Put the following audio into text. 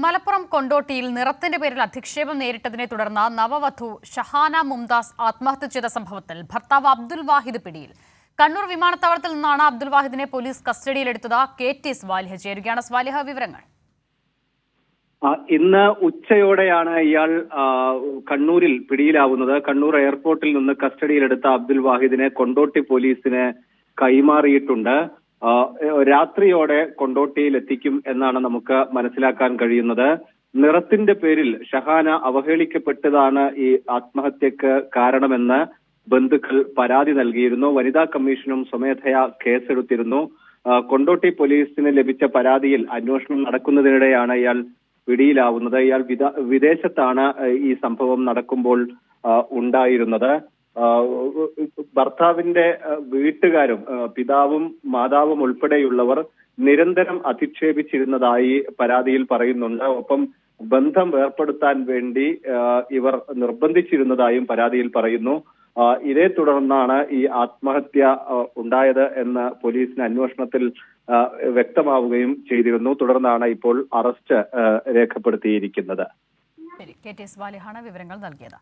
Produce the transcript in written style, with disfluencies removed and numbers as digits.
മലപ്പുറം കൊണ്ടോട്ടിയിൽ നിറത്തിന്റെ പേരിൽ അധിക്ഷേപം നേരിട്ടതിനെ തുടർന്ന് നവവധു ഷഹാന മുംതാസ് ആത്മഹത്യ ചെയ്ത സംഭവത്തിൽ ഭർത്താവ് അബ്ദുൽ വാഹിദ് പിടിയിൽ. കണ്ണൂർ വിമാനത്താവളത്തിൽ നിന്നാണ് അബ്ദുൽ വാഹിദിനെ പോലീസ് കസ്റ്റഡിയിലെടുത്തത്. KT സ്വാലിഹ ചേരുകയാണ്. സ്വാലിഹ, വിവരങ്ങൾ. ഇന്ന് ഉച്ചയോടെയാണ് ഇയാൾ കണ്ണൂരിൽ പിടിയിലാവുന്നത്. കണ്ണൂർ എയർപോർട്ടിൽ നിന്ന് കസ്റ്റഡിയിലെടുത്ത അബ്ദുൽ വാഹിദിനെ കൊണ്ടോട്ടി പോലീസിന് കൈമാറിയിട്ടുണ്ട്. രാത്രിയോടെ കൊണ്ടോട്ടിയിൽ എത്തിക്കും എന്നാണ് നമുക്ക് മനസ്സിലാക്കാൻ കഴിയുന്നത്. നിറത്തിന്റെ പേരിൽ ഷഹാന അവഹേളിക്കപ്പെട്ടതാണ് ഈ ആത്മഹത്യക്ക് കാരണമെന്ന് ബന്ധുക്കൾ പരാതി നൽകിയിരുന്നു. വനിതാ കമ്മീഷനും സ്വമേധയാ കേസെടുത്തിരുന്നു. കൊണ്ടോട്ടി പോലീസിന് ലഭിച്ച പരാതിയിൽ അന്വേഷണം നടക്കുന്നതിനിടെയാണ് ഇയാൾ പിടിയിലാവുന്നത്. ഇയാൾ വിദേശത്താണ് ഈ സംഭവം നടക്കുമ്പോൾ ഉണ്ടായിരുന്നത്. ഭർത്താവിന്റെ വീട്ടുകാരും പിതാവും മാതാവും ഉൾപ്പെടെയുള്ളവർ നിരന്തരം അധിക്ഷേപിച്ചിരുന്നതായി പരാതിയിൽ പറയുന്നുണ്ട്. ഒപ്പം ബന്ധം വേർപ്പെടുത്താൻ വേണ്ടി ഇവർ നിർബന്ധിച്ചിരുന്നതായും പരാതിയിൽ പറയുന്നു. ഇതേ തുടർന്നാണ് ഈ ആത്മഹത്യ ഉണ്ടായത് എന്ന് പോലീസിന് അന്വേഷണത്തിൽ വ്യക്തമാവുകയും ചെയ്തിരുന്നു. തുടർന്നാണ് ഇപ്പോൾ അറസ്റ്റ് രേഖപ്പെടുത്തിയിരിക്കുന്നത്. KT സ്വാലിഹാണ് വിവരങ്ങൾ നൽകിയത്.